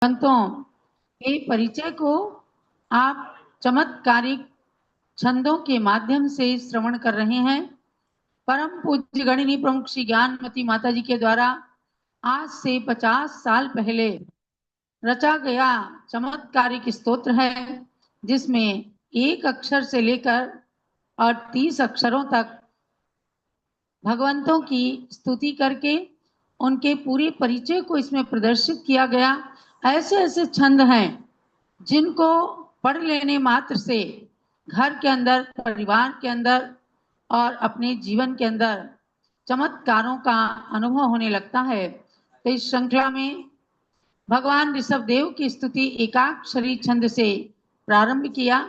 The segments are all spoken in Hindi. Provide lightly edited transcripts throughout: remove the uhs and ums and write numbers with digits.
भगवंतों के परिचय को आप चमत्कारिक छंदों के माध्यम से श्रवण कर रहे हैं। परम पूज्य गणिनी प्रमुख श्री ज्ञानमती माता जी के द्वारा आज से 50 साल पहले रचा गया चमत्कारिक स्तोत्र है, जिसमें एक अक्षर से लेकर और 30 अक्षरों तक भगवंतों की स्तुति करके उनके पूरे परिचय को इसमें प्रदर्शित किया गया। ऐसे ऐसे छंद हैं जिनको पढ़ लेने मात्र से घर के अंदर, परिवार के अंदर और अपने जीवन के अंदर चमत्कारों का अनुभव होने लगता है। तो इस श्रृंखला में भगवान ऋषभ देव की स्तुति एकाक्षरी छंद से प्रारंभ किया।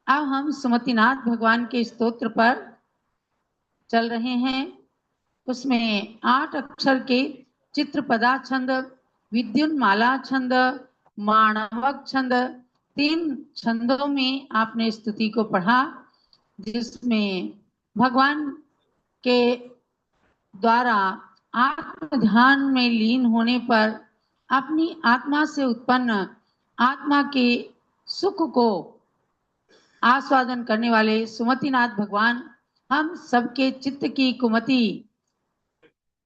अब हम सुमतिनाथ भगवान के स्तोत्र पर चल रहे हैं। उसमें 8 अक्षर के चित्रपदा छंद, विद्युन्माला छंद, माणवक छंद, 3 छंदों में आपने स्तुति को पढ़ा, जिसमें भगवान के द्वारा आत्म ध्यान में लीन होने पर अपनी आत्मा से उत्पन्न आत्मा के सुख को आस्वादन करने वाले सुमतिनाथ भगवान हम सबके चित्त की कुमति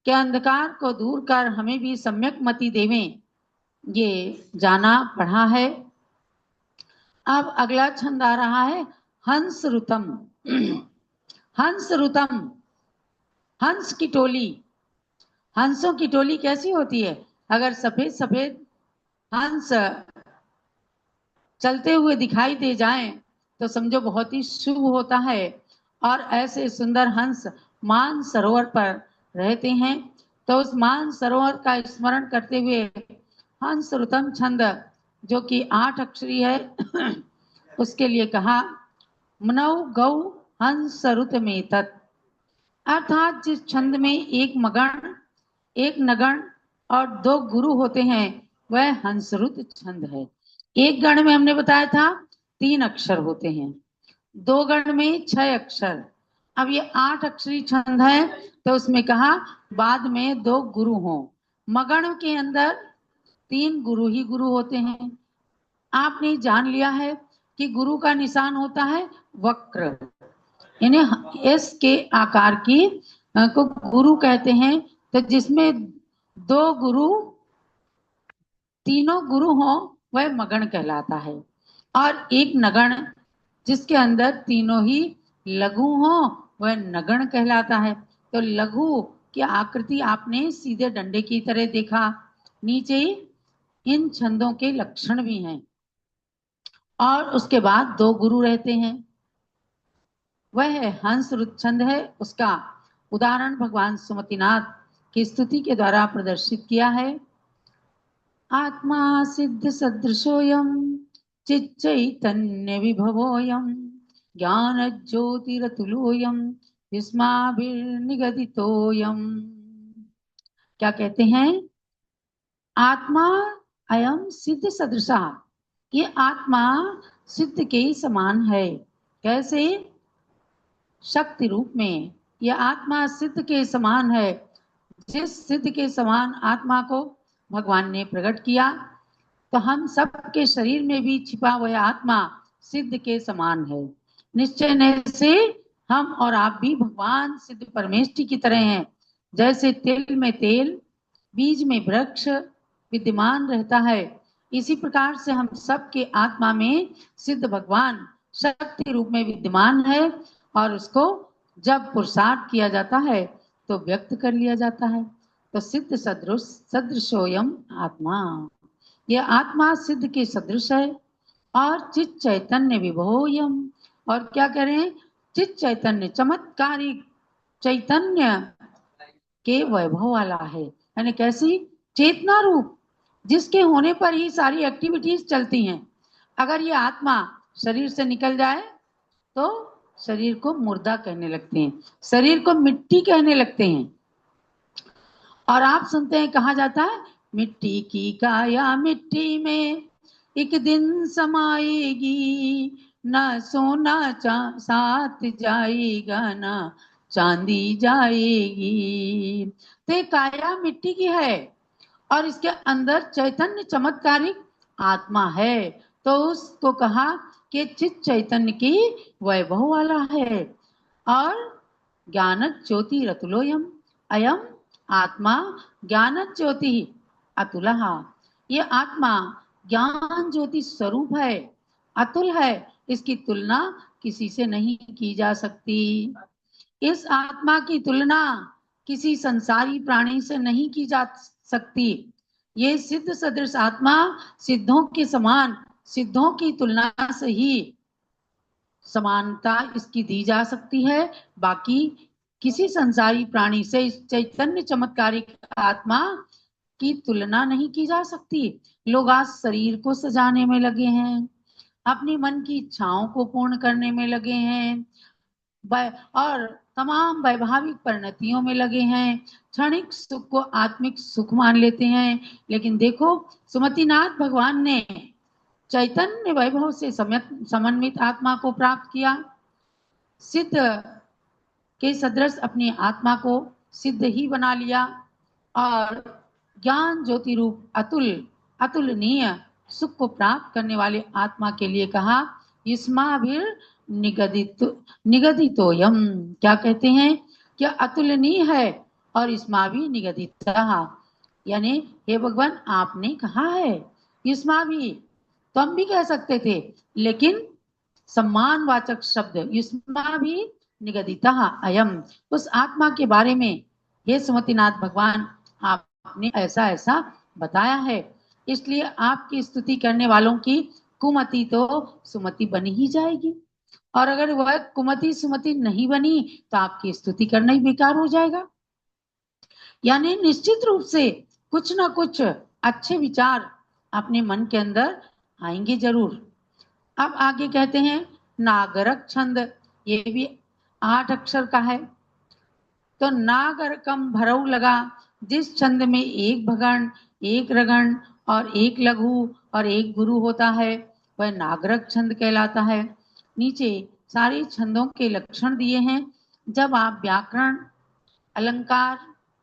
के अंधकार को दूर कर हमें भी सम्यक मति देवें, ये जाना पढ़ा है। अब अगला छंद आ रहा है हंस रुतम। हंस रुतम, हंस की टोली। हंसों की टोली कैसी होती है? अगर सफेद सफेद हंस चलते हुए दिखाई दे जाएं तो समझो बहुत ही शुभ होता है। और ऐसे सुंदर हंस मान सरोवर पर रहते हैं, तो उस मान सरोवर का स्मरण करते हुए हंस रुतम छंद जो कि 8 अक्षरी है उसके लिए कहा मनौ गौ हंस रुत में तत्, अर्थात जिस छंद में एक मगण, एक नगण और 2 गुरु होते हैं वह हंसरुत छंद है। एक गण में हमने बताया था 3 अक्षर होते हैं, 2 गण में 6 अक्षर। अब ये 8 अक्षरी छंद है, तो उसमें कहा बाद में 2 गुरु हों। मगण के अंदर 3 गुरु ही गुरु होते हैं। आपने जान लिया है कि गुरु का निशान होता है वक्र, यानी एस के आकार की को गुरु कहते हैं। तो जिसमें 2 गुरु, तीनों गुरु हो वह मगण कहलाता है। और एक नगण जिसके अंदर तीनों ही लघु हो वह नगण कहलाता है। तो लघु की आकृति आपने सीधे डंडे की तरह देखा। नीचे इन छंदों के लक्षण भी हैं। और उसके बाद 2 गुरु रहते हैं, वह हंस रुत छंद है। उसका उदाहरण भगवान सुमतिनाथ की स्तुति के द्वारा प्रदर्शित किया है। आत्मा सिद्ध सदृशोयम चिच्चैतन्य विभवोयम ज्ञान ज्योतिरतुलोयम विस्माभिर्निगदितोयम। क्या कहते हैं? आत्मा अयम सिद्ध सदृशा, ये आत्मा सिद्ध के समान है। कैसे? शक्ति रूप में यह आत्मा सिद्ध के समान है। जिस सिद्ध के समान आत्मा को भगवान ने प्रकट किया, तो हम सबके शरीर में भी छिपा हुआ आत्मा सिद्ध के समान है। निश्चय से हम और आप भी भगवान सिद्ध परमेष्टि की तरह हैं। जैसे तेल में तेल, बीज में वृक्ष विद्यमान रहता है, इसी प्रकार से हम सबके आत्मा में सिद्ध भगवान शक्ति रूप में विद्यमान है। और उसको जब पुरुषार्थ किया जाता है तो व्यक्त कर लिया जाता है। तो सिद्ध सदृश सदृशोयम आत्मा, यह आत्मा सिद्ध के सदृश है। और चित चैतन्य विभोयम, और क्या करें? चित चैतन्य, चमत्कारिक चैतन्य के वैभव वाला है। यानी कैसी? चेतना रूप, जिसके होने पर ही सारी एक्टिविटीज चलती हैं। अगर ये आत्मा शरीर से निकल जाए तो शरीर को मुर्दा कहने लगते हैं, शरीर को मिट्टी कहने लगते हैं। और आप सुनते हैं कहा जाता है मिट्टी की काया मिट्टी में एक दिन समाएगी, ना सोना साथ जाएगा ना चांदी जाएगी। तो काया मिट्टी की है और इसके अंदर चैतन्य चमत्कारिक आत्मा है। तो उसको कहा कि चित चैतन्य की वैभव वाला है। और ज्ञान ज्योति रतुलोयम अयम आत्मा ज्ञान ज्योति अतुलहा। ये आत्मा ज्ञान ज्योति स्वरूप है, अतुल है, इसकी तुलना किसी से नहीं की जा सकती। इस आत्मा की तुलना किसी संसारी प्राणी से नहीं की जा सकती। ये सिद्ध सदृश आत्मा सिद्धों के समान, सिद्धों की तुलना से ही समानता इसकी दी जा सकती है। बाकी किसी संसारी प्राणी से इस चैतन्य चमत्कारिक आत्मा की तुलना नहीं की जा सकती। लोग आज शरीर को सजाने में लगे हैं, अपनी मन की इच्छाओं को पूर्ण करने में लगे हैं, और तमाम वैभाविक परिणतियों में लगे हैं, क्षणिक सुख को आत्मिक सुख मान लेते हैं। लेकिन देखो, सुमतिनाथ भगवान ने चैतन्य वैभव से समन्वित आत्मा को प्राप्त किया, सिद्ध के सदृश अपनी आत्मा को सिद्ध ही बना लिया, और ज्ञान ज्योति रूप अतुलनीय सुख को प्राप्त करने वाले आत्मा के लिए कहा इस्माभिर निगदितोयम। क्या कहते हैं? क्या अतुलनीय है और इसमा भी निगदित, यानी हे भगवान आपने कहा है। इसमा भी तो हम भी कह सकते थे, लेकिन सम्मानवाचक शब्द इसमा भी निगदिता अयम, उस आत्मा के बारे में हे सुमतिनाथ भगवान आपने ऐसा ऐसा बताया है, इसलिए आपकी स्तुति करने वालों की कुमति तो सुमति बन ही जाएगी। और अगर वह कुमति सुमति नहीं बनी तो आपकी स्तुति करना ही बेकार हो जाएगा। यानी निश्चित रूप से कुछ ना कुछ अच्छे विचार अपने मन के अंदर आएंगे जरूर। अब आगे कहते हैं नागरक छंद, ये भी 8 अक्षर का है। तो नागरकम भरऊ लगा, जिस छंद में एक भगण, एक रगण और एक लघु और एक गुरु होता है, वह नागरक छंद कहलाता है। नीचे सारे छंदों के लक्षण दिए हैं। जब आप व्याकरण, अलंकार,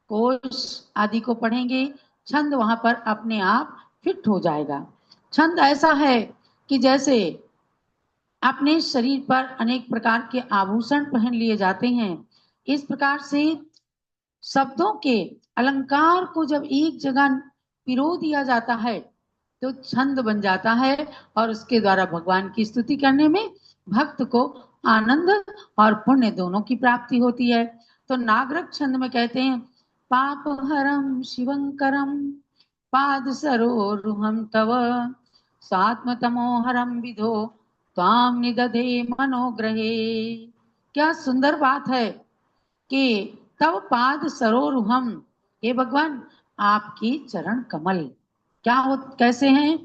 कोश आदि को पढ़ेंगे, छंद वहां पर अपने आप फिट हो जाएगा। छंद ऐसा है कि जैसे अपने शरीर पर अनेक प्रकार के आभूषण पहन लिए जाते हैं, इस प्रकार से शब्दों के अलंकार को जब एक जगह पिरो दिया जाता है तो छंद बन जाता है, और उसके द्वारा भगवान की स्तुति करने में भक्त को आनंद और पुण्य दोनों की प्राप्ति होती है। तो नागरक छंद में कहते हैं पापहरम शिवंकरम पाद सरोरुहम तव स्वात्मतमोहरम विधो त्वाम निदधे मनोग्रहे। क्या सुंदर बात है कि तव पाद सरोरुहम, हे भगवान आपके चरण कमल क्या हो, कैसे हैं?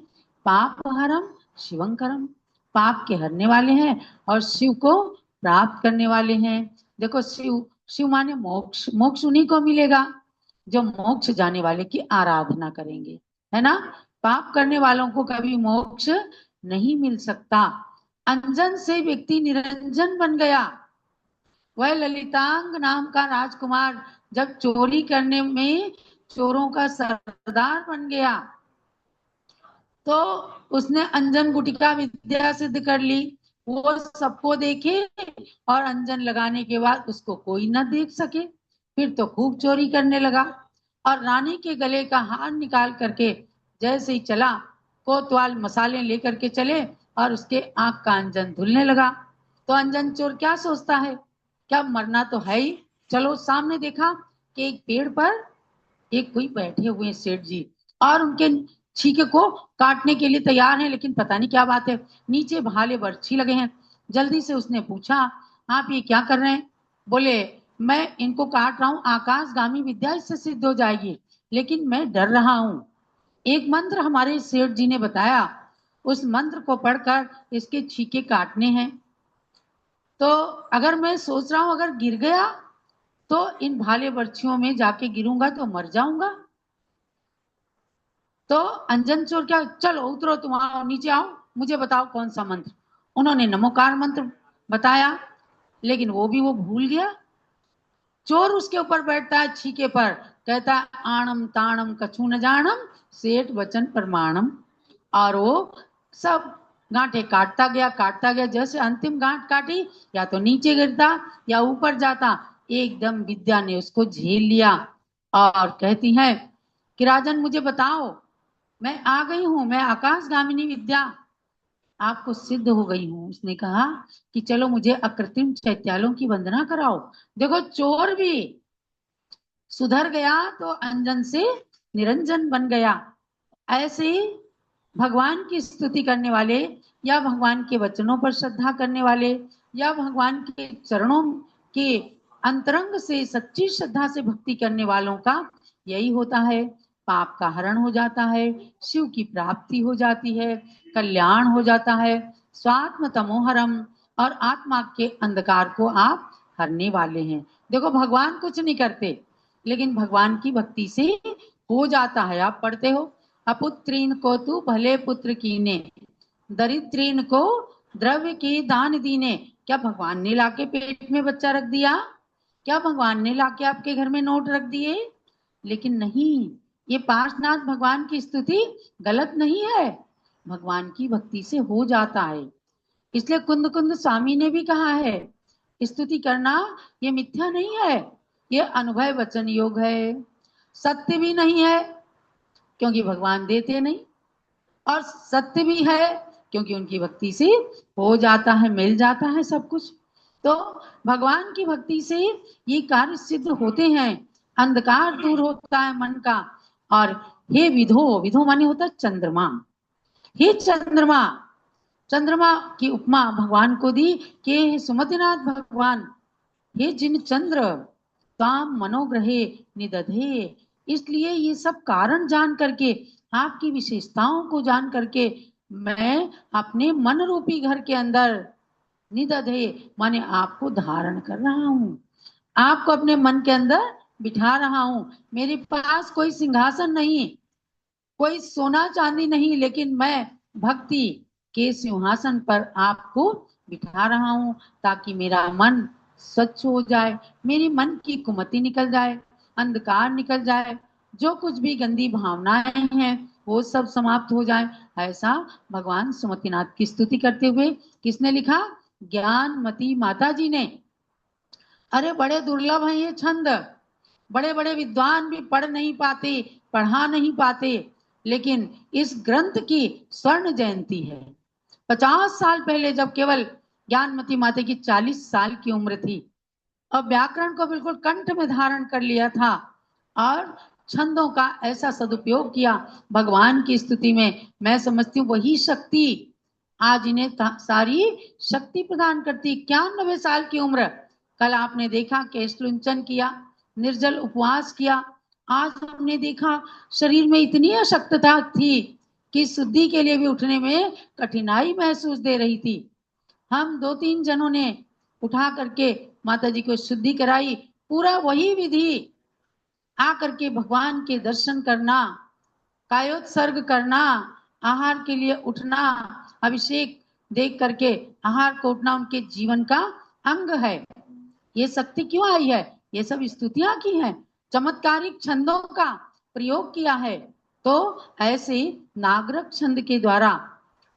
पाप हरम शिवंकरम, पाप के हरने वाले हैं और शिव को प्राप्त करने वाले हैं। देखो शिव, शिव माने मोक्ष, मोक्ष उन्हीं को मिलेगा जो मोक्ष जाने वाले की आराधना करेंगे, है ना। पाप करने वालों को कभी मोक्ष नहीं मिल सकता। अंजन से व्यक्ति निरंजन बन गया। वह ललितांग नाम का राजकुमार जब चोरी करने में चोरों का सरदार बन गया तो उसने अंजन गुटिका विद्या सिद्ध कर ली। वो सबको देखे और अंजन लगाने के बाद उसको कोई न देख सके, फिर तो खूब चोरी करने लगा और रानी के गले का हार निकाल करके जैसे ही चला, कोतवाल मसाले लेकर के चले और उसके आंख का अंजन धुलने लगा। तो अंजन चोर क्या सोचता है, क्या मरना तो है ही। चलो सामने देखा कि एक पेड़ पर एक कोई बैठे हुए सेठ जी और उनके छीके को काटने के लिए तैयार हैं, लेकिन पता नहीं क्या बात है, नीचे भाले बर्छी लगे हैं। जल्दी से उसने पूछा आप ये क्या कर रहे हैं? बोले मैं इनको काट रहा हूँ, आकाशगामी विद्या इससे सिद्ध हो जाएगी, लेकिन मैं डर रहा हूँ। एक मंत्र हमारे सेठ जी ने बताया, उस मंत्र को पढ़कर इसके छीके काटने हैं। तो अगर मैं सोच रहा हूं अगर गिर गया तो इन भाले बर्छियों में जाके गिरूंगा तो मर जाऊंगा। तो अंजन चोर क्या, चलो उतरो, तुम आओ, नीचे आओ, मुझे बताओ कौन सा मंत्र। उन्होंने नमोकार मंत्र बताया, लेकिन वो भी वो भूल गया। चोर उसके ऊपर बैठता है छीके पर, कहता आणम ताणम कछु न जानम सेठ वचन प्रमाणम। और वो सब गांठे काटता गया, जैसे अंतिम गांठ काटी या तो नीचे गिरता या ऊपर जाता, एकदम विद्या ने उसको झेल लिया। और कहती है कि राजन मुझे बताओ, मैं आ गई हूं, मैं आकाशगामिनी विद्या आपको सिद्ध हो गई हूं। उसने कहा कि चलो मुझे अकृत्रिम चैत्यालों की वंदना कराओ। देखो चोर भी सुधर गया तो अंजन से निरंजन बन गया। ऐसे भगवान की स्तुति करने वाले या भगवान के वचनों पर श्रद्धा करने वाले या भगवान के चरणों के अंतरंग से सच्ची श्रद्धा से भक्ति करने वालों का यही होता है, पाप का हरण हो जाता है, शिव की प्राप्ति हो जाती है, कल्याण हो जाता है, स्वात्म तमोहरम, और आत्मा के अंधकार को आप हरने वाले हैं। देखो भगवान कुछ नहीं करते, लेकिन भगवान की भक्ति से हो जाता है। आप पढ़ते हो, अपुत्रीन को तू भले पुत्र कीने, दरिद्रीन को द्रव्य के दान दीने। क्या भगवान ने लाके पेट में बच्चा रख दिया? क्या भगवान ने लाके आपके घर में नोट रख दिए? लेकिन नहीं, ये पार्श्वनाथ भगवान की स्तुति गलत नहीं है, भगवान की भक्ति से हो जाता है। इसलिए कुंद कुंद स्वामी ने भी कहा है, स्तुति करना ये मिथ्या नहीं है, ये अनुभव वचन योग है। सत्य भी नहीं है क्योंकि भगवान देते नहीं, और सत्य भी है क्योंकि उनकी भक्ति से हो जाता है, मिल जाता है सब कुछ। तो भगवान की भक्ति से ये कार्य सिद्ध होते हैं, अंधकार दूर होता है मन का। और हे विधो, विधो माने होता है चंद्रमा, हे चंद्रमा, चंद्रमा की उपमा भगवान को दी कि हे सुमतिनाथ भगवान, हे जिन चंद्र ताम मनोग्रहे निदधे। इसलिए ये सब कारण जान करके, आपकी विशेषताओं को जान करके, मैं अपने मन रूपी घर के अंदर निदधे माने आपको धारण कर रहा हूं, आपको अपने मन के अंदर बिठा रहा हूं। मेरे पास कोई सिंहासन नहीं, कोई सोना चांदी नहीं, लेकिन मैं भक्ति के सिंहासन पर आपको बिठा रहा हूं, ताकि मेरा मन स्वच्छ हो जाए, मेरी मन की कुमति निकल जाए, अंधकार निकल जाए, जो कुछ भी गंदी भावनाएं हैं वो सब समाप्त हो जाए। ऐसा भगवान सुमतिनाथ की स्तुति करते हुए किसने लिखा? ज्ञानमती माता जी ने। अरे बड़े दुर्लभ हैं ये छंद, बड़े बड़े विद्वान भी पढ़ नहीं पाते, पढ़ा नहीं पाते, लेकिन इस ग्रंथ की स्वर्ण जयंती है। 50 साल पहले जब केवल ज्ञानमती माता की 40 साल की उम्र थी और व्याकरण को बिल्कुल कंठ में धारण कर लिया था और छंदों का ऐसा सदुपयोग किया भगवान की स्तुति में, मैं समझती हूँ वही शक्ति आज इन्हें सारी शक्ति प्रदान करती। 91 साल की उम्र, कल आपने देखा केशलुंचन किया, निर्जल उपवास किया, आज हमने देखा शरीर में इतनी अशक्तता थी कि शुद्धि के लिए भी उठने में कठिनाई महसूस दे रही थी। हम 2-3 जनों ने उठा करके माता जी को शुद्धि कराई, पूरा वही विधि, आकर के भगवान के दर्शन करना, कायोत्सर्ग करना, आहार के लिए उठना, अभिषेक देख करके आहार को उठना उनके जीवन का अंग है। ये शक्ति क्यों आई है? ये सब स्तुतियां की हैं, चमत्कारिक छंदों का प्रयोग किया है। तो ऐसे नागरक छंद के द्वारा,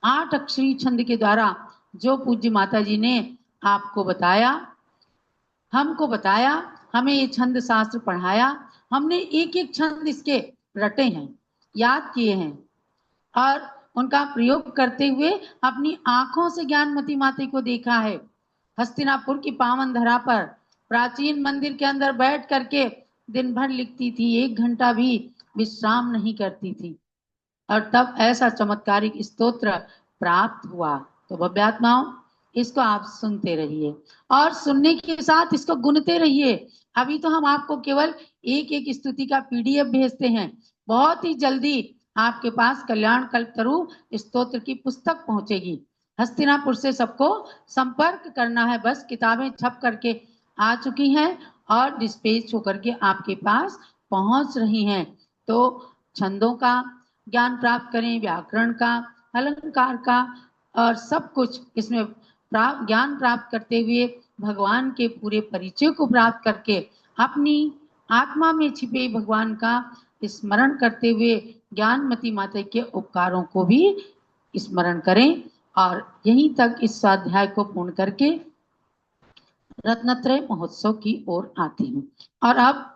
8 अक्षरी छंद के द्वारा जो पूज्य माता जी ने आपको बताया, हमको बताया, हमें ये छंद शास्त्र पढ़ाया, हमने एक एक छंद इसके रटे हैं, याद किए हैं और उनका प्रयोग करते हुए अपनी आंखों से ज्ञानमती माता को देखा है। हस्तिनापुर की पावन धरा पर प्राचीन मंदिर के अंदर बैठ करके दिन भर लिखती थी, 1 घंटा भी विश्राम नहीं करती थी, और तब ऐसा चमत्कारिक स्तोत्र प्राप्त हुआ। तो भव्यात्माओं, इसको आप सुनते रहिए और सुनने के साथ इसको गुनते रहिए। अभी तो हम आपको केवल एक एक स्तुति का पीडीएफ भेजते हैं, बहुत ही जल्दी आपके पास कल्याण कल्पतरु स्तोत्र की पुस्तक पहुंचेगी। हस्तिनापुर से सबको संपर्क करना है, बस किताबें छप करके आ चुकी हैं और डिस्पैच होकर के आपके पास पहुंच रही हैं। तो छंदों का ज्ञान प्राप्त करें, व्याकरण का, अलंकार का, और सब कुछ इसमें ज्ञान प्राप्त करते हुए भगवान के पूरे परिचय को प्राप्त करके अपनी आत्मा में छिपे भगवान का स्मरण करते हुए ज्ञानमती माता के उपकारों को भी स्मरण करें। और यहीं तक इस स्वाध्याय को पूर्ण करके रत्नत्रय महोत्सव की ओर आती हूँ। और अब